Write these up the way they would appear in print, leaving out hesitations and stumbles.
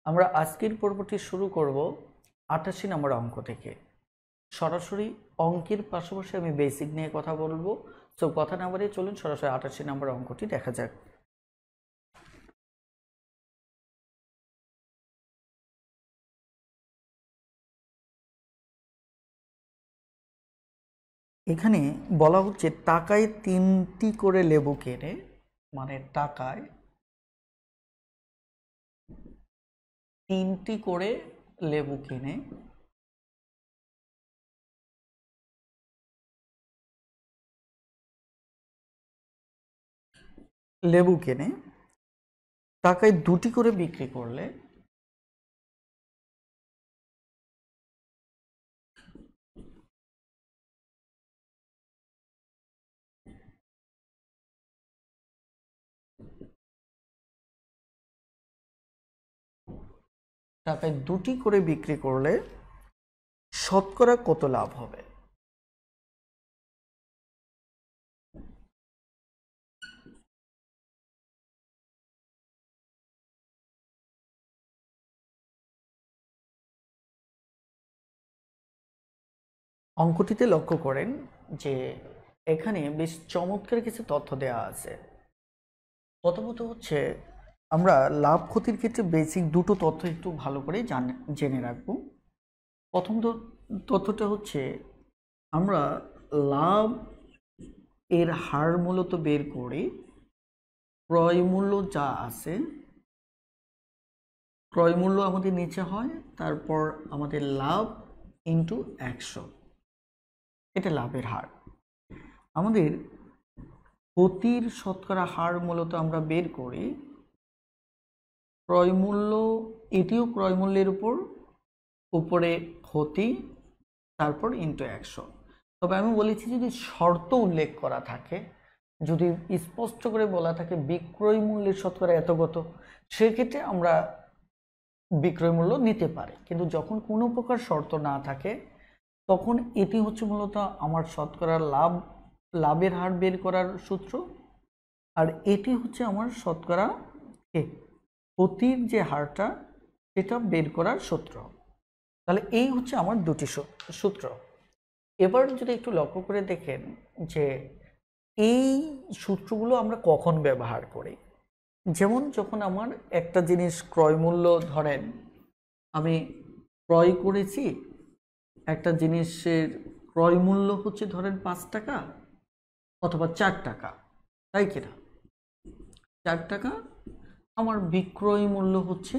আমরা আজকের পর্বটি শুরু করব ৮৮ নম্বর অঙ্ক থেকে। সরাসরি অঙ্কের পাশাপাশি আমি বেসিক নিয়ে কথা বলবো। সো কথা না বাড়িয়ে চলুন সরাসরি ৮৮ নম্বর অঙ্কটি দেখা যাক। এখানে বলা হচ্ছে টাকায় ৩টি করে লেবু কেনে, মানে টাকায় ৩টি করে লেবু কেনে, টাকায় ২টি করে বিক্রি করলে শতকরা কত লাভ হবে? অঙ্কটিতে লক্ষ্য করেন যে এখানে বেশ চমৎকার কিছু তথ্য দেওয়া আছে। প্রথমত হচ্ছে আমরা লাভ ক্ষতির ক্ষেত্রে বেসিক দুটো তথ্য একটু ভালো করে জেনে রাখবো। প্রথম তথ্যটা হচ্ছে আমরা লাভ এর হার মূলত বের করি ক্রয় মূল্য যা আছে, ক্রয় মূল্য আমাদের নিচে হয়, তারপর আমাদের লাভ ইন্টু ১০০, এটা লাভের হার। আমাদের ক্ষতির শতকরা হার মূলত আমরা বের করি ক্রয় মূল্য, এটিও ক্রয় মূল্যের উপরে ক্ষতি, তারপর ইন্টু ১০০। তবে আমি বলেছি যদি শর্ত উল্লেখ করা থাকে, যদি স্পষ্ট করে বলা থাকে বিক্রয় মূল্যের শতকরা এত কত, সেক্ষেত্রে আমরা বিক্রয় মূল্য নিতে পারি। কিন্তু যখন কোনো প্রকার শর্ত না থাকে তখন এটি হচ্ছে মূলত আমার শতকরা লাভের হার বের করার সূত্র, আর এটি হচ্ছে আমার শতকরা ক্ষতির যে হারটা সেটা বের করার সূত্র। তাহলে এই হচ্ছে আমার দুটি সূত্র। এবার যদি একটু লক্ষ্য করে দেখেন যে এই সূত্রগুলো আমরা কখন ব্যবহার করি। যেমন যখন আমার একটা জিনিস ক্রয় মূল্য, ধরেন আমি ক্রয় করেছি, একটা জিনিসের ক্রয় মূল্য হচ্ছে ধরেন ৫ টাকা অথবা ৪ টাকা, তাই কিনা? ৪ টাকা, আমার বিক্রয় মূল্য হচ্ছে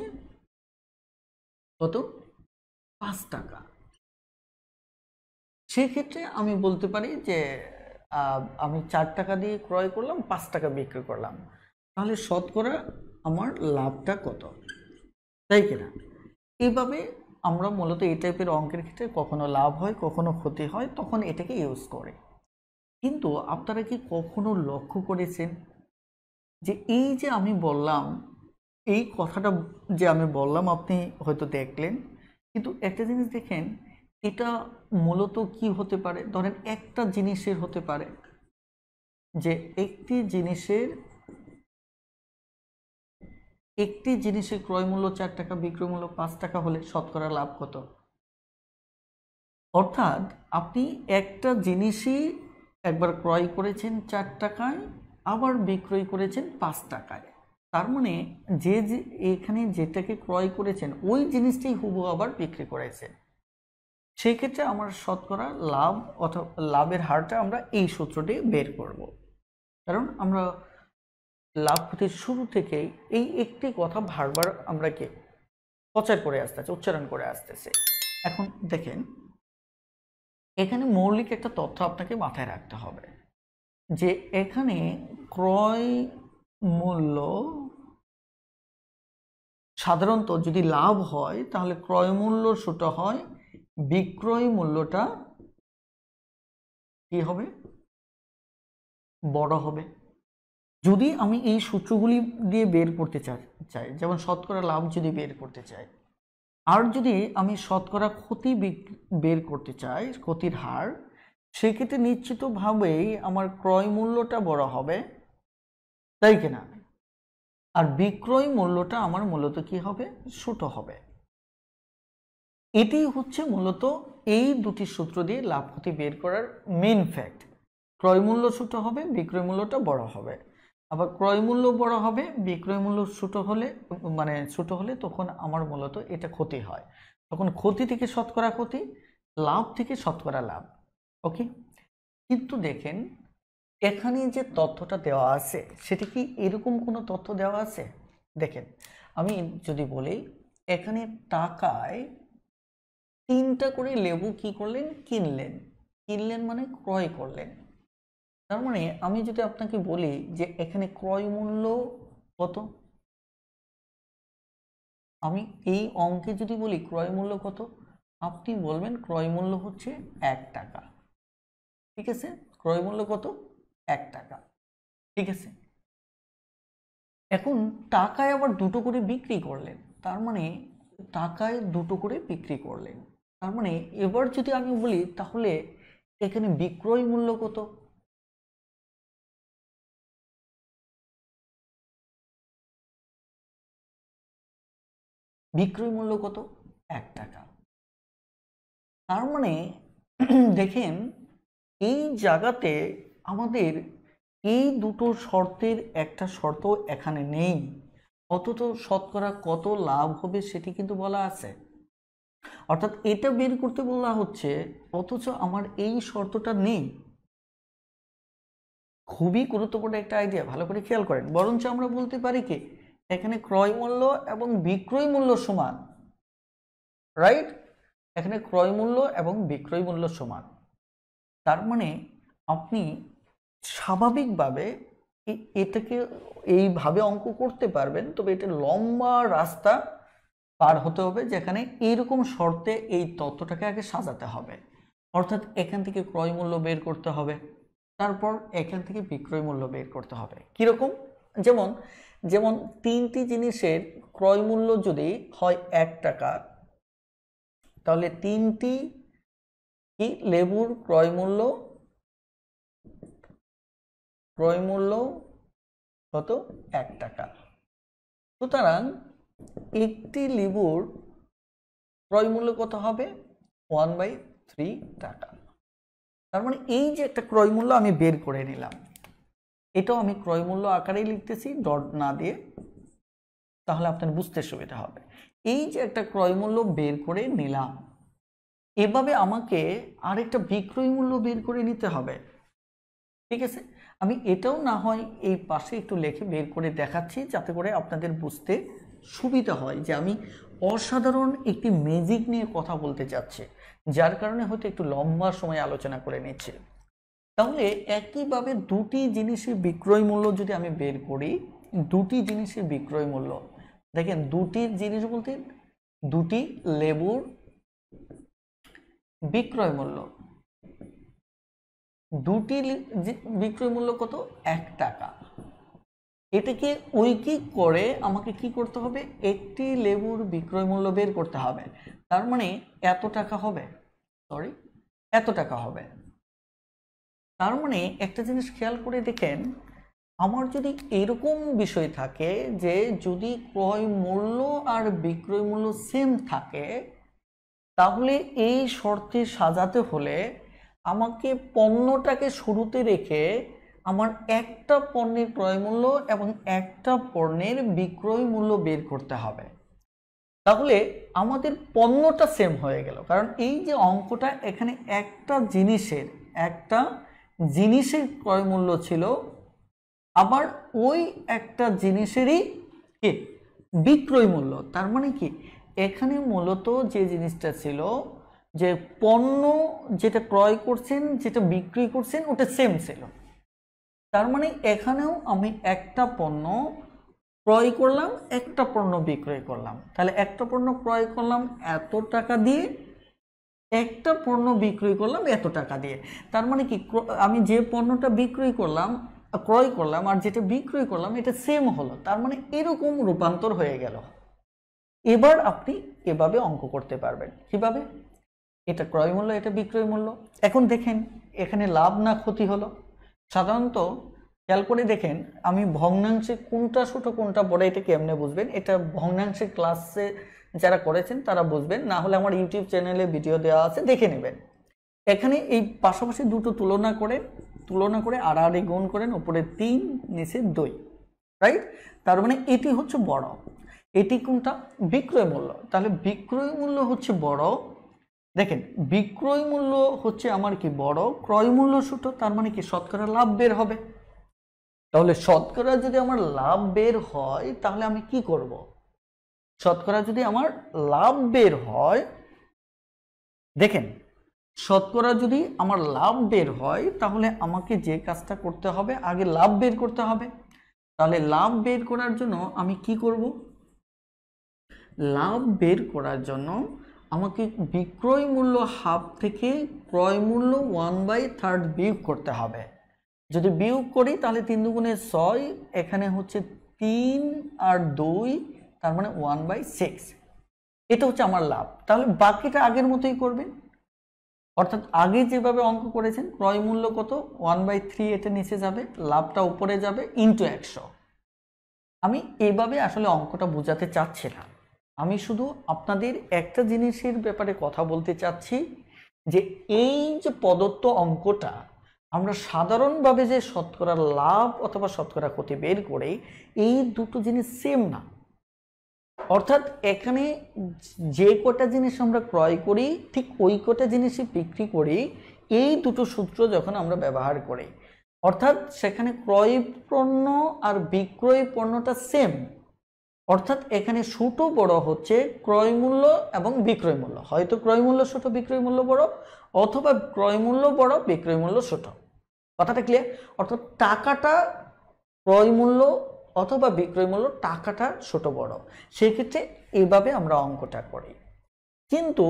কত? ৫ টাকা। সেক্ষেত্রে আমি বলতে পারি যে আমি ৪ টাকা দিয়ে ক্রয় করলাম, ৫ টাকা বিক্রি করলাম, তাহলে শতকরা আমার লাভটা কত, তাই কিনা? এইভাবে আমরা মূলত এই টাইপের অঙ্কের ক্ষেত্রে কখনো লাভ হয় কখনো ক্ষতি হয়, তখন এটাকে ইউজ করে। কিন্তু আপনারা কি কখনো লক্ষ্য করেছেন যে এই যে আমি বললাম, এই কথাটা যে আমি বললাম আপনি হয়তো দেখলেন, কিন্তু একটা জিনিস দেখেন, এটা মূলত কি হতে পারে? ধরেন একটা জিনিসের হতে পারে যে একটি জিনিসের ক্রয় মূল্য ৪ টাকা, বিক্রয় মূল্য ৫ টাকা হলে শতকরা লাভ কত? অর্থাৎ আপনি একটা জিনিসই একবার ক্রয় করেছেন ৪ টাকায়, আবার বিক্রয় করেছেন ৫ টাকায়। তার মানে যে এখানে যেটাকে ক্রয় করেছেন ওই জিনিসটাই হুবহু আবার বিক্রি করেছেন। সেই ক্ষেত্রে আমার শতকরা লাভ অথবা লাভের হারটা আমরা এই সূত্রটি বের করব। কারণ আমরা লাভ ক্ষতির শুরু থেকেই এই একটি কথা বারবার আমরা প্রচার করে আসতেছি, উচ্চারণ করে আসতেছি। এখন দেখেন, এখানে মৌলিক একটা তথ্য আপনাকে মাথায় রাখতে হবে যে এখানে ক্রয় মূল্য সাধারণত যদি লাভ হয় তাহলে ক্রয় মূল্য ছোট হয়, বিক্রয় মূল্যটা কি হবে? বড় হবে। যদি আমি এই সূত্রগুলি দিয়ে বের করতে চাই, যেমন শতকরা লাভ যদি বের করতে চাই, আর যদি আমি শতকরা ক্ষতি বের করতে চাই, ক্ষতির হার, সেক্ষেত্রে নিশ্চিতভাবেই আমার ক্রয় মূল্যটা বড় হবে, তাই কিনা? আর বিক্রয় মূল্যটা আমার মূলত কি হবে, ছোট হবে। এটি হচ্ছে মূলত এই দুটি সূত্র দিয়ে লাভ ক্ষতি বের করার মেন ফ্যাক্ট। ক্রয় মূল্য ছোট হবে, বিক্রয় মূল্যটা বড় হবে। আবার ক্রয় মূল্য বড় হবে, বিক্রয় মূল্য ছোট হলে তখন আমার মূলত এটা ক্ষতি হয়। তখন ক্ষতি থেকে শতকরা ক্ষতি, লাভ থেকে শতকরা লাভ। ওকে, কিন্তু দেখেন এখানে যে তথ্যটা দেওয়া আছে সেটা কি এরকম কোনো তথ্য দেওয়া আছে? দেখেন আমি যদি বলি এখানে টাকায় 3টা করে লেবু কি করলেন, কিনলেন মানে ক্রয় করলেন। তার মানে আমি যদি আপনাকে বলি যে এখানে ক্রয় মূল্য কত, আমি এই অঙ্কে যদি বলি ক্রয় মূল্য কত, আপনি বলবেন ক্রয় মূল্য হচ্ছে 1 টাকা। ঠিক আছে, ক্রয় মূল্য কত, 1 টাকা। ঠিক আছে, এখন টাকায় আবার 2টো করে বিক্রি করলেন, তার মানে টাকায় 2টো করে বিক্রি করলেন। তার মানে এবার যদি আমি বলি তাহলে এখানে বিক্রয় মূল্য কত, বিক্রয় মূল্য কত, 1 টাকা। তার মানে দেখেন এই জায়গাতে আমাদের এই দুটো শর্তের একটা শর্ত এখানে নেই, অথচ শতকরা কত লাভ হবে সেটি কিন্তু বলা আছে। অর্থাৎ এটা বের করতে বলা হচ্ছে অথচ আমার এই শর্তটা নেই। খুবই গুরুত্বপূর্ণ একটা আইডিয়া, ভালো করে খেয়াল করেন। বরঞ্চ আমরা বলতে পারি কি এখানে ক্রয় মূল্য এবং বিক্রয় মূল্য সমান, রাইট? এখানে ক্রয় মূল্য এবং বিক্রয় মূল্য সমান। তার মানে আপনি স্বাভাবিকভাবে এটাকে এইভাবে অঙ্ক করতে পারবেন, তবে এটা লম্বা রাস্তা পার হতে হবে, যেখানে এইরকম শর্তে এই তথ্যটাকে আগে সাজাতে হবে। অর্থাৎ এখান থেকে ক্রয় মূল্য বের করতে হবে, তারপর এখান থেকে বিক্রয় মূল্য বের করতে হবে। কিরকম? যেমন যেমন 3টি জিনিসের ক্রয় মূল্য যদি হয় 1 টাকা, তাহলে 3টি কি লেবুর ক্রয় মূল্য কত, 1 টাকা। সুতরাং একটি লেবুর ক্রয় মূল্য কত হবে, 1/3 টাকা। তার মানে এই যে একটা ক্রয় মূল্য আমি বের করে নিলাম, এটাও আমি ক্রয় মূল্য আকারেই লিখতেছি ডট না দিয়ে, তাহলে আপনার বুঝতে সুবিধা হবে। এই যে একটা ক্রয় মূল্য বের করে নিলাম, এভাবে আমাকে আরেকটা বিক্রয় মূল্য বের করে নিতে হবে। ঠিক আছে, আমি এটাও না হয় এই পাশে একটু লিখে বের করে দেখাচ্ছি, যাতে করে আপনাদের বুঝতে সুবিধা হয় যে আমি অসাধারণ একটি ম্যাজিক নিয়ে কথা বলতে যাচ্ছি, যার কারণে হয়তো একটু লম্বা সময় আলোচনা করে নিচ্ছি। তাহলে একইভাবে দুটি জিনিসের বিক্রয় মূল্য যদি আমি বের করি, দুটি জিনিসের বিক্রয় মূল্য, দেখেন দুটি জিনিস বলতে দুটি লেবুর বিক্রয় মূল্য, দুটি বিক্রয় মূল্য কত, 1 টাকা। এটাকে ঐকিক করে আমাকে কি করতে হবে, একটি লেবুর বিক্রয় মূল্য বের করতে হবে। তার মানে এত টাকা হবে, এত টাকা হবে। তার মানে একটা জিনিস খেয়াল করে দেখেন, আমার যদি এরকম বিষয় থাকে যে যদি ক্রয় মূল্য আর বিক্রয় মূল্য সেম থাকে, তাহলে এই শর্তে সাজাতে হলে আমাকে পণ্যটাকে শুরুতে রেখে আমার একটা পণ্যের ক্রয় মূল্য এবং একটা পণ্যের বিক্রয় মূল্য বের করতে হবে। তাহলে আমাদের পণ্যটা সেম হয়ে গেল, কারণ এই যে অঙ্কটা এখানে একটা জিনিসের ক্রয় মূল্য ছিল, আবার ওই একটা জিনিসেরই কি বিক্রয় মূল্য। তার মানে কি এখানে মূলত যে জিনিসটা ছিল, যে পণ্য যেটা ক্রয় করছেন যেটা বিক্রি করছেন ওটা সেম ছিল। তার মানে এখানেও আমি একটা পণ্য ক্রয় করলাম, একটা পণ্য বিক্রয় করলাম, তাহলে একটা পণ্য ক্রয় করলাম এত টাকা দিয়ে, একটা পণ্য বিক্রয় করলাম এত টাকা দিয়ে। তার মানে কি আমি যে পণ্যটা ক্রয় করলাম আর যেটা বিক্রয় করলাম এটা সেম হলো, তার মানে এরকম রূপান্তর হয়ে গেল। এবার আপনি এভাবে অঙ্ক করতে পারবেন। কিভাবে? এটা ক্রয় মূল্য, এটা বিক্রয় মূল্য। এখন দেখেন এখানে লাভ না ক্ষতি হলো। সাধারণত খেয়াল করে দেখেন আমি ভগ্নাংশে কোনটা ছোট কোনটা বড় এটা কেমনে বুঝবেন, এটা ভগ্নাংশের ক্লাসে যারা করেছেন তারা বুঝবেন, না হলে আমার ইউটিউব চ্যানেলে ভিডিও দেওয়া আছে, দেখে নেবেন। এখানে এই পাশাপাশি দুটো তুলনা করে আড়াআড়ি গুণ করেন, উপরে 3 নিচে 2, রাইট? তার মানে এটি হচ্ছে বড়, এটি কোনটা? বিক্রয় মূল্য। তাহলে বিক্রয় মূল্য হচ্ছে বড়। দেখেন বিক্রয় মূল্য হচ্ছে আমার কি বড়, ক্রয় মূল্য ছোট, তার মানে কি শতকরা লাভ বের হবে। তাহলে শতকরা যদি আমার লাভ বের হয় তাহলে আমি কি করব? শতকরা যদি আমার লাভ বের হয়, দেখেন শতকরা যদি আমার লাভ বের হয় তাহলে আমাকে যে কাজটা করতে হবে আগে লাভ বের করতে হবে। তাহলে লাভ বের করার জন্য আমি কি করব? লাভ বের করার জন্য আমাকে বিক্রয় মূল্য হাফ থেকে ক্রয় মূল্য 1/3 বিয়োগ করতে হবে। যদি বিয়োগ করি তাহলে 3 দুগুণে 6, এখানে হচ্ছে 3 আর 2, তার মানে 1/6। এটা হচ্ছে আমার লাভ। তাহলে বাকিটা আগের মতোই করবেন, অর্থাৎ আগে যেভাবে অঙ্ক করেছেন ক্রয় মূল্য কত 1/3, এটা নিচে যাবে, লাভটা উপরে যাবে, ইন্টু 100। আমি এইভাবে আসলে অঙ্কটা বোঝাতে চাচ্ছি না, আমি শুধু আপনাদের একটা জিনিসের ব্যাপারে কথা বলতে চাচ্ছি যে এই যে প্রদত্ত অঙ্কটা আমরা সাধারণভাবে যে শতকরা লাভ অথবা শতকরা ক্ষতি বের করে, এই দুটো জিনিস সেম না। অর্থাৎ এখানে যে কটা জিনিস আমরা ক্রয় করি ঠিক ওই কটা জিনিসই বিক্রি করি, এই দুটো সূত্র যখন আমরা ব্যবহার করি, অর্থাৎ সেখানে ক্রয় পণ্য আর বিক্রয় পণ্যটা সেম। অর্থাৎ এখানে ছোট বড় হচ্ছে ক্রয় মূল্য এবং বিক্রয় মূল্য, হয়তো ক্রয় মূল্য ছোট বিক্রয় মূল্য বড়, অথবা ক্রয় মূল্য বড় বিক্রয় মূল্য ছোট। কথাটা ক্লিয়ার? অর্থাৎ টাকাটা ক্রয় মূল্য অথবা বিক্রয় মূল্য টাকাটা ছোট বড়, সেক্ষেত্রে এইভাবে আমরা অঙ্কটা করি। কিন্তু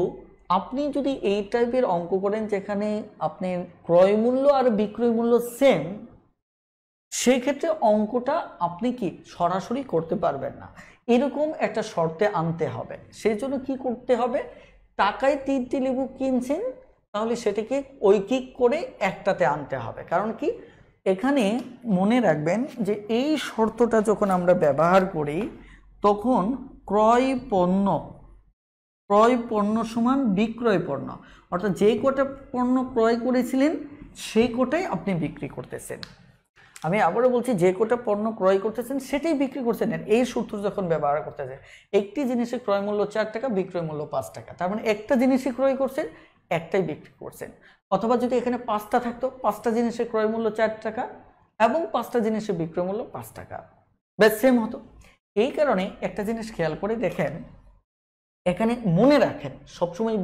আপনি যদি এই টাইপের অঙ্ক করেন যেখানে আপনি ক্রয় মূল্য আর বিক্রয় মূল্য সেম, সেই ক্ষেত্রে অঙ্কটা আপনি কি সরাসরি করতে পারবেন না, এরকম একটা শর্তে আনতে হবে। সেই জন্য কি করতে হবে? টাকায় 3টি লেবু কিনছেন, তাহলে সেটাকে ঐকিক করে একটাতে আনতে হবে। কারণ কি, এখানে মনে রাখবেন যে এই শর্তটা যখন আমরা ব্যবহার করি তখন ক্রয় পণ্য সমান বিক্রয় পণ্য, অর্থাৎ যে কটা পণ্য ক্রয় করেছিলেন সেই কোটাই আপনি বিক্রি করতেছেন। আমি আবারও বলছি, যে কোটা পণ্য ক্রয় করতেছেন সেটাই বিক্রি করছেন। এই সূত্র যখন ব্যবহার করতেছেন, একটি জিনিসের ক্রয় মূল্য 4 টাকা, বিক্রয় মূল্য 5 টাকা, তার মানে একটা জিনিসই ক্রয় করছেন, একটাই বিক্রি করছেন। অথবা যদি এখানে 5টা থাকতো, 5টা জিনিসের ক্রয় মূল্য 4 টাকা এবং 5টা জিনিসের বিক্রয় মূল্য 5 টাকা, বেশ সেম হতো। এই কারণে একটা জিনিস খেয়াল করে দেখেন, এখানে মনে রাখেন সবসময়,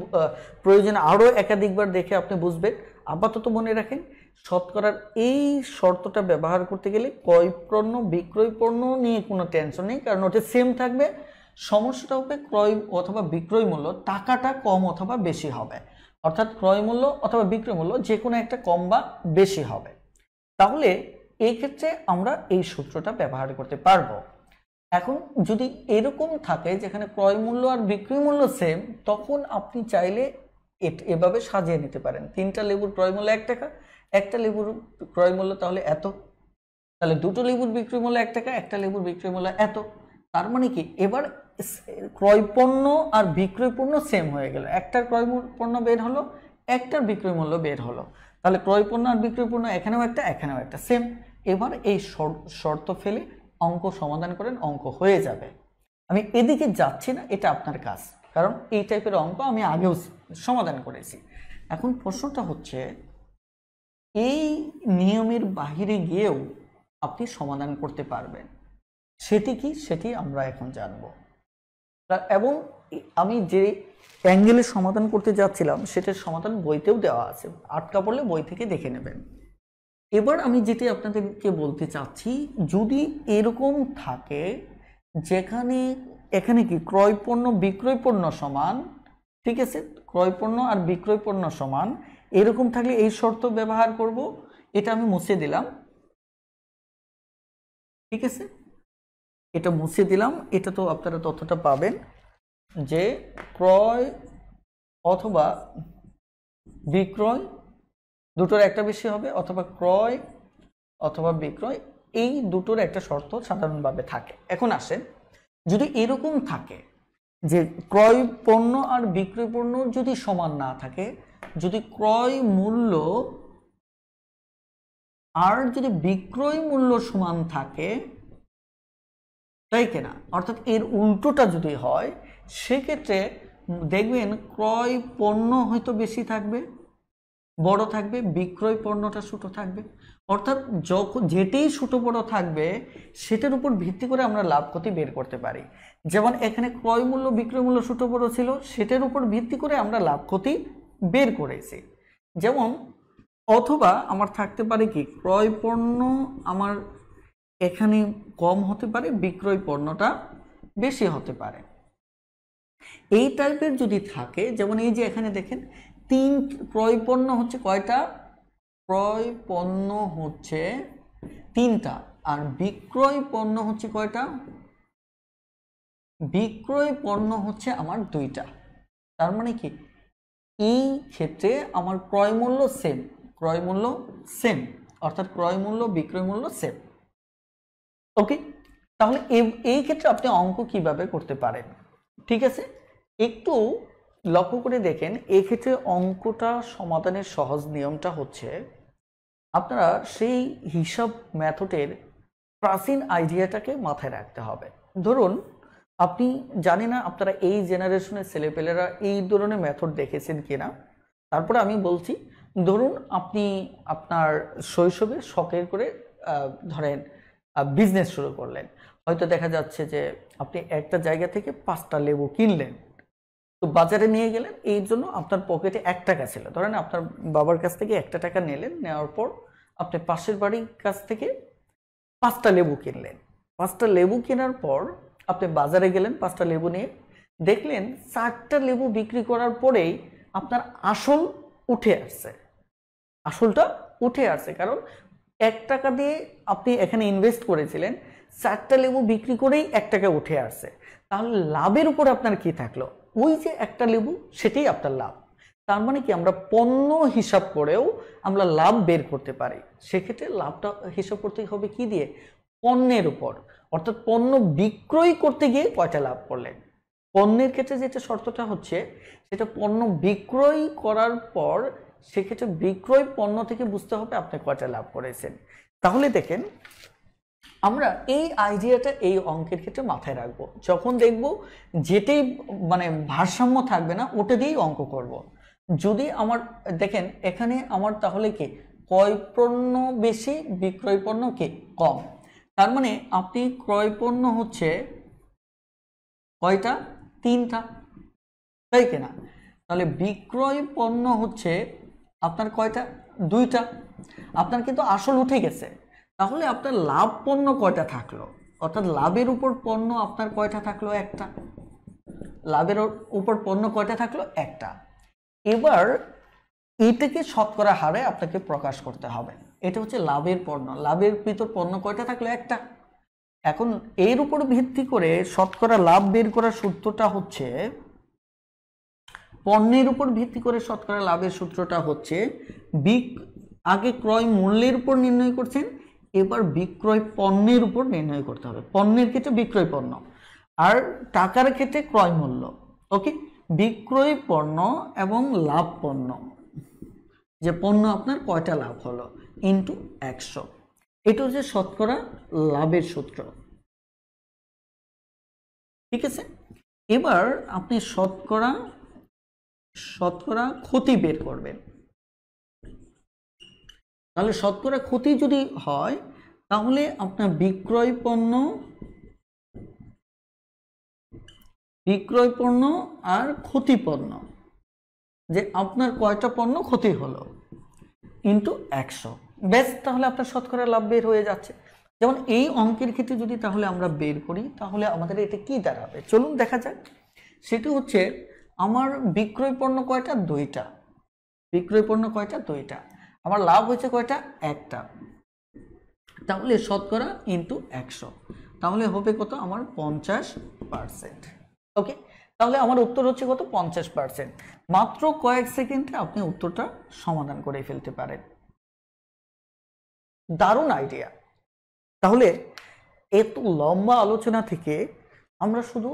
প্রয়োজনে আরও একাধিকবার দেখে আপনি বুঝবেন, আপাতত মনে রাখেন শতকরার এই শর্তটা ব্যবহার করতে গেলে ক্রয় পণ্য বিক্রয় পণ্য নিয়ে কোনো টেনশন নেই, কারণ ওটা সেম থাকবে। সমস্যাটা হবে ক্রয় অথবা বিক্রয় মূল্য টাকাটা কম অথবা বেশি হবে, অর্থাৎ ক্রয় মূল্য অথবা বিক্রয় মূল্য যে কোনো একটা কম বা বেশি হবে। তাহলে এই ক্ষেত্রে আমরা এই সূত্রটা ব্যবহার করতে পারবো। এখন যদি এরকম থাকে যেখানে ক্রয় মূল্য আর বিক্রয় মূল্য সেম, তখন আপনি চাইলে এভাবে সাজিয়ে নিতে পারেন। 3টা লেবুর ক্রয় মূল্য 1 টাকা, একটা লেবুর ক্রয় মূল্য তাহলে এত, তাহলে 2টো লেবুর বিক্রয় মূল্য 1 টাকা, একটা লেবুর বিক্রয় মূল্য এত। তার মানে কি, এবার ক্রয় পণ্য আর বিক্রয় পণ্য সেম হয়ে গেল, একটার ক্রয় পণ্য বের হলো, একটার বিক্রয় মূল্য বের হলো, তাহলে ক্রয় পণ্য আর বিক্রয় পণ্য এখানেও একটা সেম। এবার এই শর্ত ফেলে অঙ্ক সমাধান করেন, অঙ্ক হয়ে যাবে। আমি এদিকে যাচ্ছি না, এটা আপনার কাজ, কারণ এই টাইপের অঙ্ক আমি আগেও সমাধান করেছি। এখন প্রশ্নটা হচ্ছে, এই নিয়মের বাহিরে গিয়েও আপনি সমাধান করতে পারবেন, সেটি কি সেটি আমরা এখন জানব। এবং আমি যে অ্যাঙ্গেলে সমাধান করতে যাচ্ছিলাম সেটার সমাধান বইতেও দেওয়া আছে, আটকা পড়লে বই থেকে দেখে নেবেন। এবার আমি যেটি আপনাদেরকে বলতে চাচ্ছি, যদি এরকম থাকে যেখানে এখানে কি ক্রয় পণ্য বিক্রয় পণ্য সমান, ঠিক আছে, ক্রয় পণ্য আর বিক্রয় পণ্য সমান, এরকম থাকলে এই শর্ত ব্যবহার করব। এটা আমি মুছে দিলাম, ঠিক আছে, এটা মুছে দিলাম। এটা তো আপনারা তথ্যটা পাবেন যে ক্রয় অথবা বিক্রয় দুটোর একটা বেশি হবে, অথবা ক্রয় অথবা বিক্রয়, এই দুটোর একটা শর্ত সাধারণভাবে থাকে। এখন আসেন, যদি এরকম থাকে যে ক্রয় পণ্য আর বিক্রয় পণ্য যদি সমান না থাকে, যদি ক্রয় মূল্য আর যদি বিক্রয় মূল্য সমান থাকে, তাই কিনা, অর্থাৎ এর উল্টোটা যদি হয়, সেক্ষেত্রে দেখবেন ক্রয় পণ্য হয়তো বেশি থাকবে, বড় থাকবে, বিক্রয় পণ্যটা ছোট থাকবে। অর্থাৎ যখন যেটাই ছোট বড় থাকবে সেটার উপর ভিত্তি করে আমরা লাভ ক্ষতি বের করতে পারি। যেমন এখানে ক্রয় মূল্য বিক্রয় মূল্য ছোট বড় ছিল, সেটার উপর ভিত্তি করে আমরা লাভ ক্ষতি বের করেছি। যেমন অথবা আমার থাকতে পারে কি, ক্রয় পণ্য আমার এখানে কম হতে পারে, বিক্রয় পণ্যটা বেশি হতে পারে। এই টাইপের যদি থাকে, যেমন এই যে এখানে দেখেন ক্রয় পণ্য হচ্ছে কয়টা, ক্রয় পণ্য হচ্ছে 3টা, আর বিক্রয় পণ্য হচ্ছে কয়টা, বিক্রয় পণ্য হচ্ছে আমার 2টা। তার মানে কি, এই ক্ষেত্রে আমার ক্রয় মূল্য সেম, ক্রয় মূল্য সেম, অর্থাৎ ক্রয় মূল্য বিক্রয় মূল্য সেম। ওকে, তাহলে এই ক্ষেত্রে আপনি অঙ্ক কিভাবে করতে পারেন, ঠিক আছে? একটু লক্ষ্য করে দেখেন, এই ক্ষেত্রে অঙ্কটা সমাধানের সহজ নিয়মটা হচ্ছে, আপনারা সেই হিসাব মেথডের প্রাচীন আইডিয়াটাকে মাথায় রাখতে হবে। ধরুন আপনি জানি না আপনারা এই জেনারেশনের ছেলেপেলেরা এই ধরনের মেথড দেখেছেন কিনা, তারপরে আমি বলছি। ধরুন আপনি আপনার শৈশবে শখের করে ধরেন বিজনেস শুরু করলেন, হয়তো দেখা যাচ্ছে যে আপনি একটা জায়গা থেকে 5টা লেবু কিনলেন, তো বাজারে নিয়ে গেলেন, এই জন্য আপনার পকেটে 1 টাকা ছিল। ধরেন আপনার বাবার কাছ থেকে 1 টাকা নিলেন, নেওয়ার পর আপনি পাশের বাড়ির কাছ থেকে 5টা লেবু কিনলেন। 5টা লেবু কেনার পর আপনি বাজারে গেলেন, 5টা লেবু নিয়ে দেখলেন 4টা লেবু বিক্রি করার পরেই আপনার আসল উঠে আসছে, আসলটা উঠে আসছে, কারণ 1 টাকা দিয়ে আপনি এখানে ইনভেস্ট করেছিলেন, 4টা লেবু বিক্রি করেই 1 টাকা উঠে আসছে। তাহলে লাভের উপর আপনার কি থাকলো, ওই যে একটা লেবু, সেটাই আপনার লাভ। তার মানে কি, আমরা পণ্য হিসাব করেও আমরা লাভ বের করতে পারি। সেক্ষেত্রে লাভটা হিসাব করতে হবে কি দিয়ে, পণ্যের উপর। অর্থাৎ পণ্য বিক্রয় করতে গিয়ে কয়টা লাভ করলেন। পণ্যের ক্ষেত্রে যেটা শর্তটা হচ্ছে, সেটা পণ্য বিক্রয় করার পর সেক্ষেত্রে বিক্রয় পণ্য থেকে বুঝতে হবে আপনি কয়টা লাভ করেছেন। তাহলে দেখেন, আমরা এই আইডিয়াটা এই অঙ্কের ক্ষেত্রে মাথায় রাখবো। যখন দেখব যেটাই মানে ভারসাম্য থাকবে না, ওটা দিয়েই অঙ্ক করব। যদি আমার দেখেন এখানে আমার তাহলে কি, ক্রয় পণ্য বেশি, বিক্রয় পণ্য কি কম। তার মানে আপনি ক্রয় পণ্য হচ্ছে কয়টা, 3টা, তাই কিনা? তাহলে বিক্রয় পণ্য হচ্ছে আপনার কয়টা, 2টা। আপনার কিন্তু আসল উঠে গেছে, তাহলে আপনার লাভ পণ্য কয়টা থাকলো, অর্থাৎ লাভের উপর পণ্য আপনার কয়টা থাকলো, 1টা। লাভের উপর পণ্য কয়টা থাকলো, 1টা। এবার এটাকে শতকরা হারে আপনাকে প্রকাশ করতে হবে। এটা হচ্ছে লাভের পণ্য, লাভের ভিতর পণ্য কয়টা থাকলো, 1টা। এখন এর উপর ভিত্তি করে শতকরা লাভ বের করার সূত্রটা হচ্ছে, পণ্যের উপর ভিত্তি করে শতকরা লাভের সূত্রটা হচ্ছে, আগে ক্রয় মূল্যের উপর নির্ণয় করছেন, এবার বিক্রয় পণ্যের উপর নির্ণয় করতে হবে। পণ্যের ক্ষেত্রে বিক্রয় পণ্য, আর টাকার ক্ষেত্রে ক্রয় মূল্য। ওকে, বিক্রয় পণ্য এবং লাভ পণ্য, যে পণ্য আপনার কয়টা লাভ হলো, ইন্টু 100। এটা হচ্ছে শতকরা লাভের সূত্র, ঠিক আছে? এবার আপনি শতকরা ক্ষতি বের করবেন। তাহলে শতকরা ক্ষতি যদি হয়, তাহলে আপনার বিক্রয় পণ্য আর ক্ষতি পণ্য, যে আপনার কয়টা পণ্য ক্ষতি হলো, ইন্টু 100। বেশ, তাহলে আপনার শতকরা লাভ বের হয়ে যাচ্ছে। যেমন এই অঙ্কের ক্ষেত্রে যদি তাহলে আমরা বের করি, তাহলে আমাদের এটা কি দাঁড়াবে, চলুন দেখা যাক। সেটা হচ্ছে, আমার বিক্রয় পণ্য কয়টা, 2টা। বিক্রয় পণ্য কয়টা, 2টা। আমার লাভ হয়েছে কয়টা, 1টা। তাহলে শতকরা ইন্টু 100, তাহলে হবে কত, আমার 50%। ওকে, তাহলে আমার উত্তর হচ্ছে কত, 50%। মাত্র কয়েক সেকেন্ডে আপনি উত্তরটা সমাধান করে ফেলতে পারেন। দারুণ আইডিয়া। তাহলে এত লম্বা আলোচনা থেকে আমরা শুধু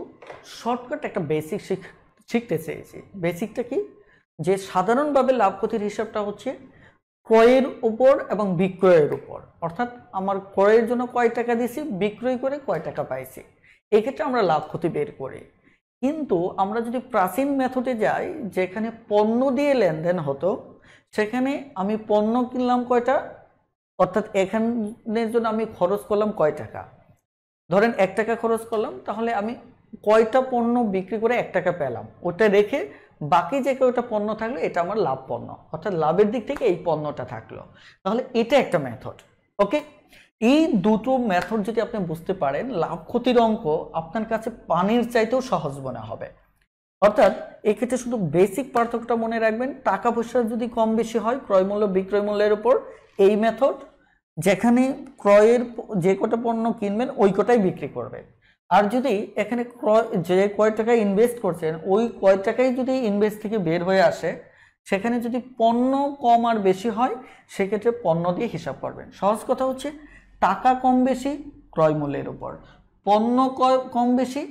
শর্টকাট একটা বেসিক শিখতে চেয়েছি। বেসিকটা কি, যে সাধারণভাবে লাভ ক্ষতির হিসাবটা হচ্ছে ক্রয়ের উপর এবং বিক্রয়ের উপর, অর্থাৎ আমার ক্রয়ের জন্য কয় টাকা দিয়েছি, বিক্রয় করে কয় টাকা পাইছি, এক্ষেত্রে আমরা লাভ ক্ষতি বের করি। কিন্তু আমরা যদি প্রাচীন মেথডে যাই, যেখানে পণ্য দিয়ে লেনদেন হতো, সেখানে আমি পণ্য কিনলাম কয়টা, অর্থাৎ এখানের জন্য আমি খরচ করলাম কয় টাকা, ধরেন 1 টাকা খরচ করলাম, তাহলে আমি কয়টা পণ্য বিক্রি করে 1 টাকা পেলাম, ওটা রেখে বাকি যে কয়টা পণ্য থাকলো এটা আমার লাভ পণ্য, অর্থাৎ লাভের দিক থেকে এই পণ্যটা থাকলো। তাহলে এটা একটা মেথড। ওকে, এই দুটো মেথড যদি আপনি বুঝতে পারেন, লাভ ক্ষতির অঙ্ক আপনার কাছে পানির চাইতেও সহজ মনে হবে। অর্থাৎ এক্ষেত্রে শুধু বেসিক পার্থক্যটা মনে রাখবেন, টাকা পয়সা যদি কম বেশি হয় ক্রয় মূল্য বিক্রয় মূল্যের উপর এই মেথড, যেখানে ক্রয়ের যে কটা পণ্য কিনবেন ওই কটাই বিক্রি করবেন। আর যদি এখানে ক্রয় যে কয় টাকা ইনভেস্ট করছেন ওই কয় টাকাই যদি ইনভেস্ট থেকে বের হয়ে আসে, সেখানে যদি পণ্য কম আর বেশি হয় সেক্ষেত্রে পণ্য দিয়ে হিসাব করবেন। সহজ কথা হচ্ছে টাকা কম বেশি ক্রয় মূল্যের উপর, পণ্য কম বেশি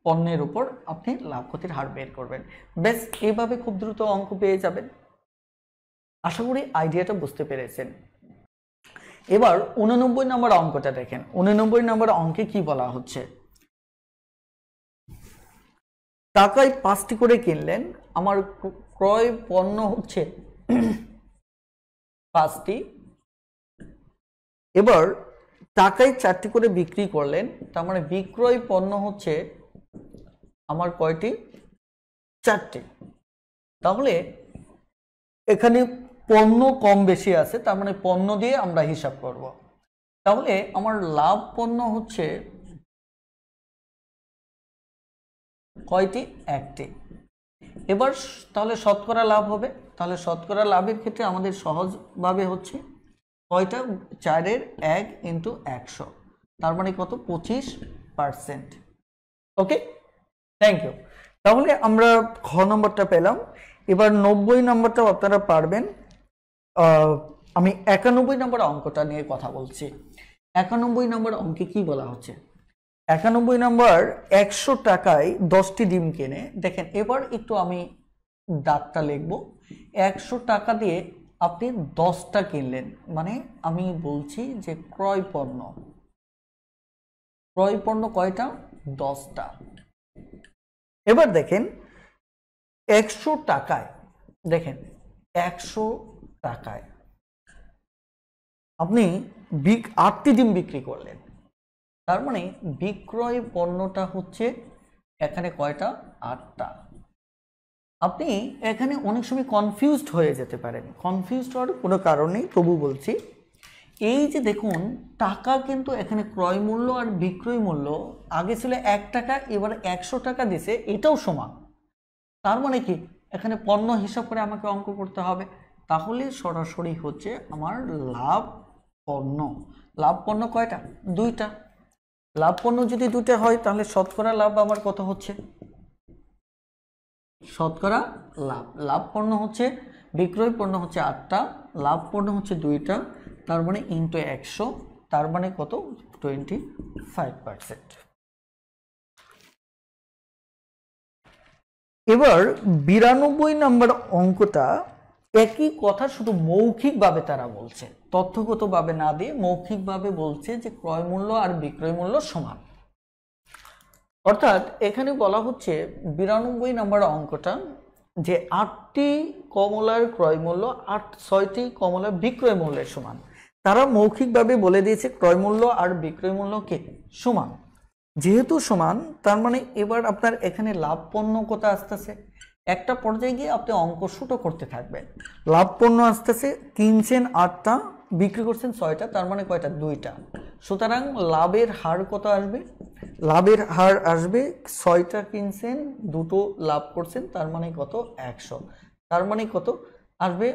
পণ্যের উপর আপনি লাভ ক্ষতির হার বের করবেন। বেশ, এইভাবে খুব দ্রুত অঙ্ক পেয়ে যাবেন। আশা করি আইডিয়াটা বুঝতে পেরেছেন। এবার 89 নম্বর অঙ্কটা দেখেন। 89 নম্বর অঙ্কে কি বলা হচ্ছে, টাকায় 5টি করে কিনলেন, আমার ক্রয় পণ্য হচ্ছে 5টি, এবার টাকায় 4টি করে বিক্রি করলেন, তার মানে বিক্রয় পণ্য হচ্ছে আমার কয়টি, 4টি। তাহলে এখানে পণ্য কম বেশি আছে, তার মানে পণ্য দিয়ে আমরা হিসাব করব। তাহলে আমার লাভ পণ্য হচ্ছে কয়টি, 1টি। এবার তাহলে শতকরা লাভ হবে, তাহলে শতকরা লাভের ক্ষেত্রে আমাদের সহজভাবে হচ্ছে কয়টা, 4-এর 1 × 100, তার মানে কত, 25%। ওকে, থ্যাংক ইউ। তাহলে আমরা খ নম্বরটা পেলাম। এবার 90 নম্বরটাও আপনারা পারবেন। আমি 91 নম্বর অঙ্কটা নিয়ে কথা বলছি। 91 নম্বর অঙ্কে কি বলা হচ্ছে, 91 নম্বর 100 টাকায় 10টি ডিম কিনে, দেখেন এবার একটু আমি দাগটা লিখব, 100 টাকা দিয়ে আপনি 10টা কিনলেন, মানে আমি বলছি যে ক্রয় পণ্য কয়টা, 10টা। এবার দেখেন 100 টাকায়, দেখেন 100 টাকায় আপনি 8টি ডিম বিক্রি করলেন, তার মানে বিক্রয় পণ্যটা হচ্ছে এখানে কয়টা, 8টা। আপনি এখানে অনেক সময় কনফিউজড হয়ে যেতে পারেন, কনফিউজড হওয়ার কোনো কারণ নেই, তবু বলছি। এই যে দেখুন টাকা কিন্তু এখানে ক্রয় মূল্য আর বিক্রয় মূল্য আগে ছিল 1 টাকা, এবার 100 টাকা দিছে, এটাও সমান। তার মানে কি এখানে পণ্য হিসাব করে আমাকে অঙ্ক করতে হবে, তাহলে সরাসরি হচ্ছে আমার লাভ পণ্য। লাভ পণ্য কয়টা, 2টা। লাভ পণ্য যদি 2টা হয় তাহলে শতকরা লাভ আমার কত হচ্ছে, শতকরা লাভ, লাভ পণ্য হচ্ছে, বিক্রয় পণ্য হচ্ছে 8টা, লাভ পণ্য হচ্ছে 2টা, তার মানে ইন্টু 100, তার মানে কত, 25%। এবার 92 নম্বর অঙ্কটা একই কথা, শুধু মৌখিকভাবে তারা বলছে, তথ্যগতভাবে না দিয়ে মৌখিকভাবে বলছে যে ক্রয় মূল্য আর বিক্রয় মূল্য সমান। অর্থাৎ এখানে বলা হচ্ছে 92 নম্বর অঙ্কটা যে 8টি কমলার ক্রয় মূল্য 6টি কমলার বিক্রয় মূল্যের সমান। তারা মৌখিকভাবে বলে দিয়েছে ক্রয় মূল্য আর বিক্রয় মূল্য কে সমান। যেহেতু সমান, তার মানে এবার আপনার এখানে লাভ পণ্য কত আসতেছে, একটা পর্যায়ে গিয়ে আপনি অঙ্ক শুটো করতে থাকবেন। লাভ পণ্য আসতেছে, কিনছেন 8টা, বিক্রি করছেন 6টা, তার মানে কয়টা, 2টা। সুতরাং লাভের হার কত আসবে, লাভের হার আসবে 6টা কিনছেন, 2টো লাভ করছেন, তার মানে কত, 100, তার মানে কত আসবে,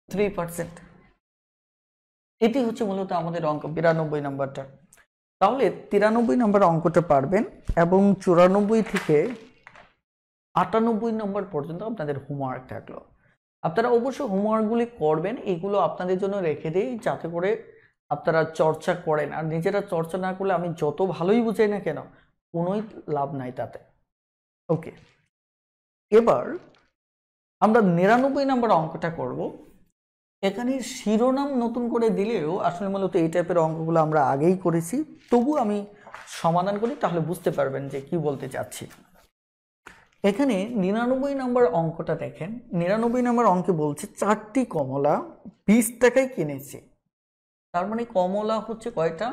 3%। এটি হচ্ছে মূলত আমাদের অঙ্ক 92 নম্বরটা। তাহলে 93 নম্বর অঙ্কটা পারবেন এবং 94 থেকে 98 নম্বর পর্যন্ত আপনাদের হোমওয়ার্ক থাকলো। আপনারা অবশ্যই হোমওয়ার্কগুলি করবেন, এগুলো আপনাদের জন্য রেখে দিই যাতে করে আপনারা চর্চা করেন। আর নিজেরা চর্চা না করলে আমি যত ভালোই বুঝাই না কেন কোনোই লাভ নাই তাতে। ওকে, এবার আমরা 99 নম্বর অঙ্কটা করব। এখানে শিরোনাম নতুন করে দিলেও আসলে মূলত এই টাইপের অঙ্কগুলো আমরা আগেই করেছি, তবু আমি সমাধান করি তাহলে বুঝতে পারবেন যে কি বলতে চাচ্ছি। এখানে 99 নম্বর অঙ্কটা দেখেন। 99 নম্বর অঙ্কে বলছে 4টি কমলা 20 টাকায় কিনেছে। তার মানে কমলা হচ্ছে কয়টা?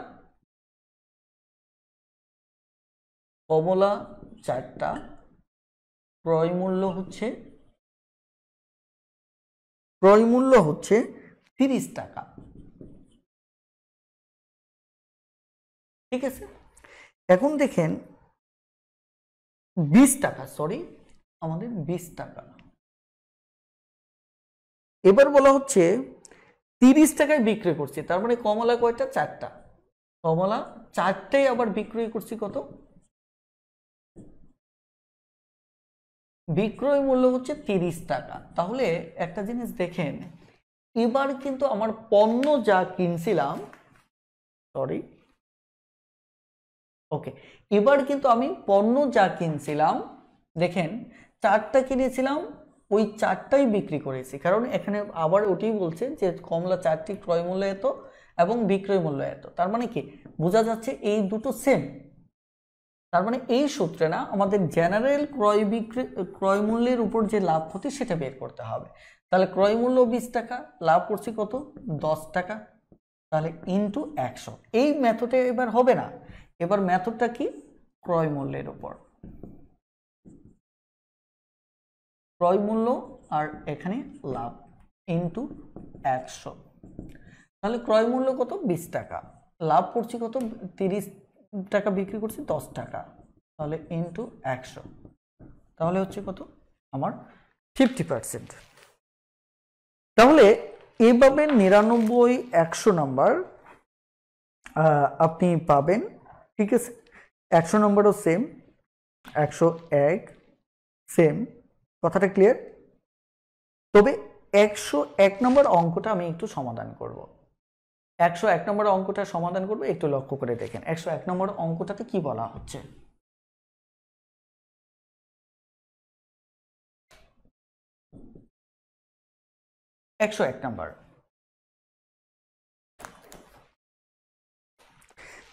কমলা 4টা, ক্রয় মূল্য হচ্ছে 30 টাকা। ঠিক আছে, এখন দেখেন 20 টাকা, সরি আমাদের 20 টাকা। এবার বলা হচ্ছে 30 টাকায় বিক্রি করছি, তার মানে কমলা কয়টা? 4টা। কমলা 4টাই আবার বিক্রয় করছি কত? বিক্রয় মূল্য হচ্ছে 30 টাকা। তাহলে একটা জিনিস দেখেন, এবার কিন্তু আমার পণ্য যা কিনছিলাম, সরি ওকে, এবার কিন্তু আমি পণ্য যা কিনছিলাম, দেখেন 4টা কিনেছিলাম, ওই 4টাই বিক্রি করেছি। কারণ এখানে আবার ওটাই বলছে যে কমলা 4টি ক্রয় মূল্য এত এবং বিক্রয় মূল্য এত। তার মানে কি বোঝা যাচ্ছে এই দুটো সেম। তার মানে এই সূত্রে না, আমাদের জেনারেল ক্রয় মূল্যের উপর যে লাভ ক্ষতি সেটা বের করতে হবে। তাহলে ক্রয় মূল্য 20 টাকা, লাভ করছি কত? 10 টাকা। তাহলে ইনটু 100। এই মেথডে এবার হবে না, এবার মেথডটা কি? ক্রয় মূল্যের উপর, ক্রয় মূল্য আর এখানে লাভ ইনটু 100। তাহলে ক্রয় মূল্য কত? 20 টাকা, লাভ করছি কত? 30 টাকা বিক্রি করছি 10 টাকা, তাহলে ইনটু 100। তাহলে হচ্ছে কত? আমার 50%। তাহলে এইভাবে 99, 100 নাম্বার আপনি পাবেন। ঠিক আছে, 100 নম্বরও সেম, 101 সেম, কথাটা ক্লিয়ার? তবে 101 নম্বর অঙ্কটা আমি একটু সমাধান করব। 101 নম্বর অঙ্কটা সমাধান করব, একটু লক্ষ্য করে দেখেন 101 নম্বর অঙ্কটাতে কি বলা হচ্ছে। একশো এক নম্বর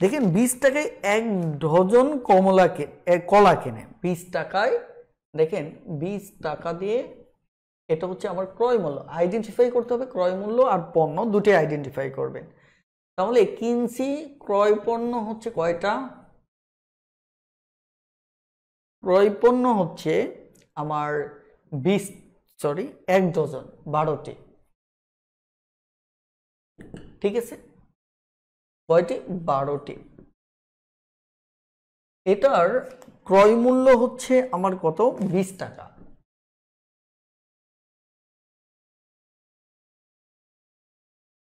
দেখেন 20 টাকায় 1 ডজন কলা কেনে। 20 টাকায় দেখেন 20 টাকা দিয়ে, এটা হচ্ছে আমার ক্রয় মূল্য। আইডেন্টিফাই করতে হবে ক্রয় মূল্য আর পণ্য, দুটোই আইডেন্টিফাই করবেন। তাহলে কিনছি ক্রয় পণ্য হচ্ছে কয়টা? ক্রয় পণ্য হচ্ছে আমার 1 ডজন, 12টি। ঠিক আছে, কয়টি? 12টি। এটার ক্রয় মূল্য হচ্ছে আমার কত? 20 টাকা।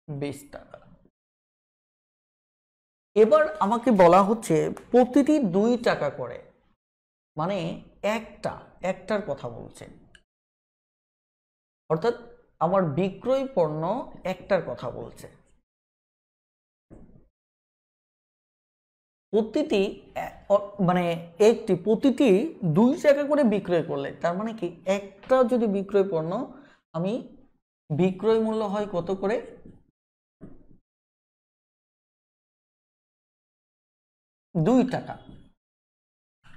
20 টাকা। এবার আমাকে বলা হচ্ছে প্রতিটি 2 টাকা করে, মানে একটার কথা বলছে, অর্থাৎ আমার বিক্রয় পণ্য একটার কথা বলছে। প্রতিটি প্রতিটি 2 টাকা করে বিক্রয় করলে, তার মানে কি একটা যদি বিক্রয় পণ্য আমি বিক্রয় মূল্য হয় কত করে? 2 টাকা।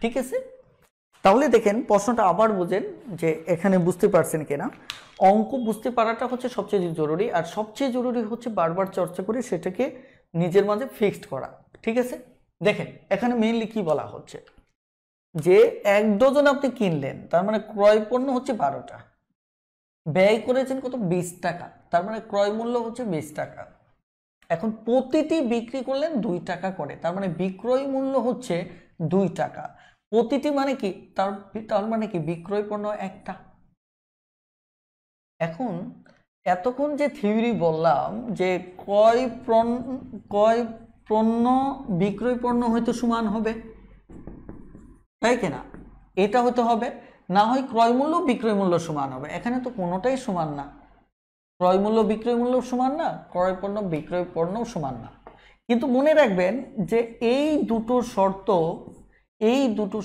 ঠিক আছে, তাহলে দেখেন প্রশ্নটা আবার বুঝেন যে এখানে বুঝতে পারছেন কিনা। অঙ্ক বুঝতে পারাটা হচ্ছে সবচেয়ে জরুরি, আর সবচেয়ে জরুরি হচ্ছে বারবার চর্চা করে সেটাকে নিজের মাঝে ফিক্সড করা। ঠিক আছে, দেখেন এখানে মেইনলি কি বলা হচ্ছে যে 1 ডজন আপনি কিনলেন, তার মানে ক্রয় পণ্য হচ্ছে 12টা, ব্যয় করেছেন কত? 20 টাকা, তার মানে ক্রয় মূল্য হচ্ছে 20 টাকা। এখন প্রতিটি বিক্রি করলেন 2 টাকা করে, তার মানে বিক্রয় মূল্য হচ্ছে 2 টাকা। প্রতিটি মানে কি? তার মানে কি বিক্রয় পণ্য একটা। এখন এতক্ষণ যে থিওরি বললাম যে ক্রয় পণ্য বিক্রয় পণ্য হয়তো সমান হবে, তাই কিনা? এটা হতে হবে। না হয় ক্রয় মূল্য বিক্রয় মূল্য সমান হবে। এখানে তো কোনোটাই সমান না, ক্রয় মূল্য বিক্রয় মূল্য সমান না, ক্রয় পণ্য বিক্রয় পণ্যও সমান না। কিন্তু মনে রাখবেন যে এই দুটো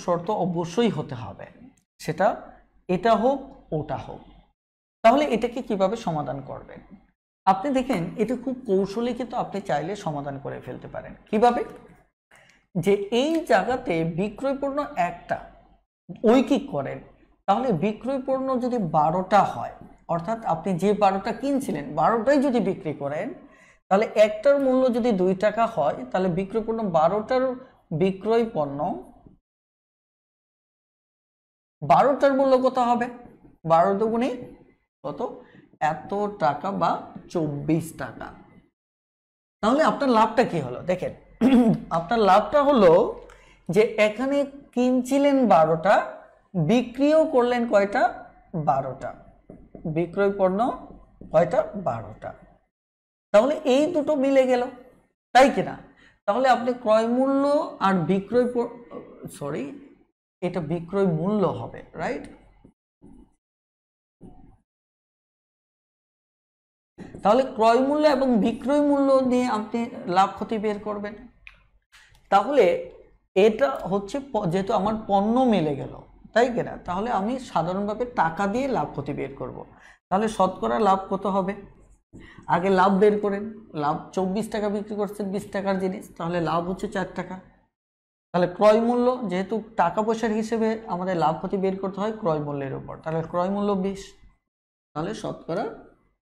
শর্ত অবশ্যই হতে হবে, সেটা এটা হোক ওটা হোক। তাহলে এটাকে কিভাবে সমাধান করবেন? আপনি দেখেন এটা খুব কৌশলে কিন্তু আপনি চাইলে সমাধান করে ফেলতে পারেন। কিভাবে? যে এই জায়গাতে বিক্রয় পণ্য একটা ঐকিক করেন, তাহলে বিক্রয় পণ্য যদি 12টা হয়, অর্থাৎ আপনি যে 12টা কিনছিলেন 12টাই যদি বিক্রি করেন, তাহলে একটার মূল্য যদি 2 টাকা হয়, তাহলে বিক্রয় পণ্য 12টার বিক্রয় পণ্য 12টার মূল্য কত হবে? 12 দুগুণে কত? এত টাকা বা 24 টাকা। তাহলে আপনার লাভটা কি হলো দেখেন, আপনার লাভটা হলো যে এখানে কিনছিলেন 12টা, বিক্রিও করলেন কয়টা? 12টা। বিক্রয় পণ্য কয়টা? 12টা। তাহলে এই দুটো মিলে গেল, তাই কিনা? তাহলে আপনি ক্রয় মূল্য আর এটা বিক্রয় মূল্য হবে, রাইট? তাহলে ক্রয় মূল্য এবং বিক্রয় মূল্য নিয়ে আপনি লাভ ক্ষতি বের করবেন। তাহলে এটা হচ্ছে যেহেতু আমার পণ্য মিলে গেল, তাই কিনা? তাহলে আমি সাধারণভাবে টাকা দিয়ে লাভ ক্ষতি বের করব। তাহলে শতকরা লাভ কত হবে? আগে লাভ বের করেন। লাভ 24 টাকা বিক্রি করছেন 20 টাকার জিনিস, তাহলে লাভ হচ্ছে 4 টাকা। তাহলে ক্রয় মূল্য, যেহেতু টাকা পয়সার হিসেবে আমাদের লাভ ক্ষতি বের করতে হয় ক্রয় মূল্যের উপর, তাহলে ক্রয় মূল্য 20, তাহলে শতকরা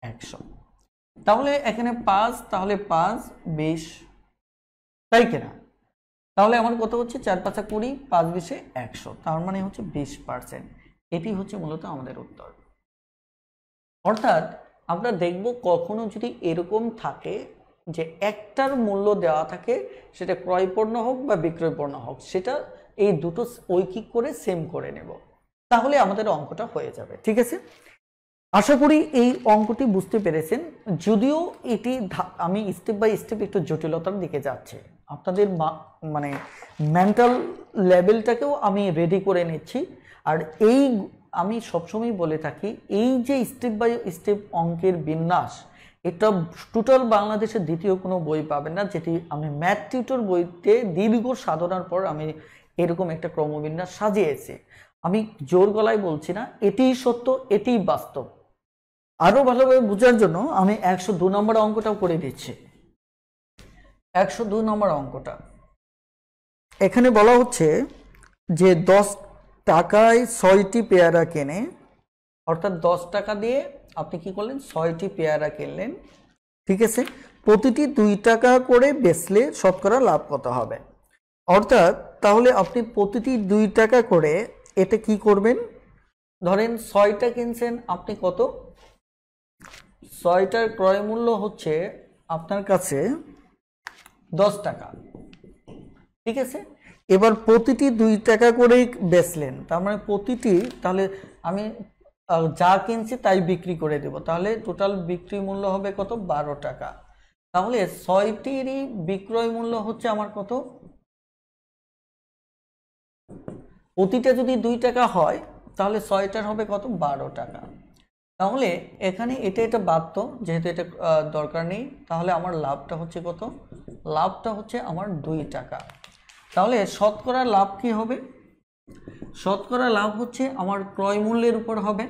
100। তাহলে এখানে 5, তাহলে 5 20, তাই কিনা? তাহলে আমার কত হচ্ছে? 4 5 20, 5 20 100, তার মানে হচ্ছে 20%। এটি হচ্ছে মূলত আমাদের উত্তর। অর্থাৎ আমরা দেখব কখনো যদি এরকম থাকে যে একটার মূল্য দেওয়া থাকে, সেটা ক্রয় পণ্য হোক বা বিক্রয় পণ্য হোক, সেটা এই দুটো ঐকিক করে সেম করে নেব, তাহলে আমাদের অঙ্কটা হয়ে যাবে। ঠিক আছে, আশা করি এই অঙ্কটি বুঝতে পেরেছেন। যদিও এটি আমি স্টেপ বাই স্টেপ একটু জটিলতার দিকে যাচ্ছে, আপনাদের মানে মেন্টাল লেভেলটাকেও আমি রেডি করে নিচ্ছি। আর এই আমি সবসময় বলে থাকি, এই যে স্টেপ বাই স্টেপ অঙ্কের বিন্যাস, এটা টোটাল বাংলাদেশের দ্বিতীয় কোনো বই পাবেন না, যেটি আমি ম্যাথ টিউটর বইতে দীর্ঘ সাধনার পর আমি এরকম একটা ক্রমবিন্যাস সাজিয়েছি। আমি জোর গলায় বলছি না, এটিই সত্য, এটিই বাস্তব। আরো ভালোভাবে বোঝার জন্য আমি 102 নম্বর অঙ্কটাও করে দিচ্ছি। 102 নম্বর অঙ্কটা এখানে বলা হচ্ছে যে 10 টাকায় 6টি পেয়ারা কেনে, অর্থাৎ 10 টাকা দিয়ে আপনি কি করলেন? 6টি পেয়ারা কিনলেন। ঠিক আছে, প্রতিটি 2 টাকা করে বেচলে শতকরা লাভ কত হবে? অর্থাৎ তাহলে আপনি প্রতিটি 2 টাকা করে এটা কি করবেন? ধরেন 6টা কিনছেন আপনি, কত? 6টার ক্রয় মূল্য হচ্ছে আপনার কাছে 10 টাকা। ঠিক আছে, এবার প্রতিটি 2 টাকা করে বেচলেন, তার মানে প্রতিটি, তাহলে আমি যা কিনছি তাই বিক্রি করে দেব, তাহলে টোটাল বিক্রি মূল্য হবে কত? 12 টাকা। তাহলে 6টিরই বিক্রয় মূল্য হচ্ছে আমার কত? প্রতিটা যদি 2 টাকা হয়, তাহলে 6টার হবে কত? 12 টাকা। তাহলে এখানে এটা বাদ তো, যেহেতু এটা দরকার নেই, তাহলে আমার লাভটা হচ্ছে কত? লাভটা হচ্ছে আমার 2 টাকা। তাহলে শতকরা লাভ কি হবে? শতকরা লাভ হচ্ছে আমার ক্রয় মূল্যের উপর হবে,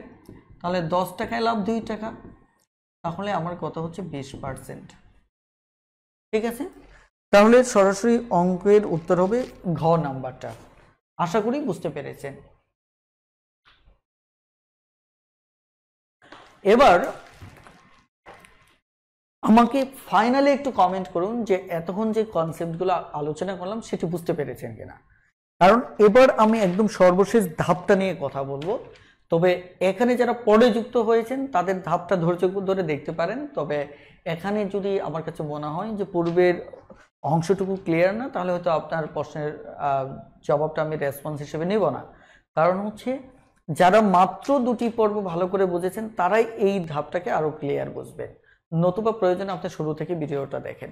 তাহলে 10 টাকায় লাভ 2 টাকা, তাহলে আমার কত হচ্ছে? 20%। ঠিক আছে, তাহলে সরাসরি অঙ্কের উত্তর হবে ঘ নাম্বারটা। আশা করি বুঝতে পেরেছেন। এবার আমাকে ফাইনালি একটু কমেন্ট করুন যে এতক্ষণ যে কনসেপ্টগুলো আলোচনা করলাম সেটি বুঝতে পেরেছেন কিনা। কারণ এবার আমি একদম সর্বশেষ ধাপটা নিয়ে কথা বলবো, তবে এখানে যারা পরে যুক্ত হয়েছেন তাদের ধাপটা ধৈর্য ধরে দেখতে পারেন। তবে এখানে যদি আমার কাছে মনে হয় যে পূর্বের অংশটুকু ক্লিয়ার না, তাহলে হয়তো আপনার প্রশ্নের জবাবটা আমি রেসপন্স হিসেবে নেব না। কারণ হচ্ছে যারা মাত্র 2টি পর্ব ভালো করে বুঝেছেন তারাই এই ধাপটাকে আরো ক্লিয়ার বুঝবেন, নতুবা প্রয়োজনে আপনি শুরু থেকে ভিডিওটা দেখেন।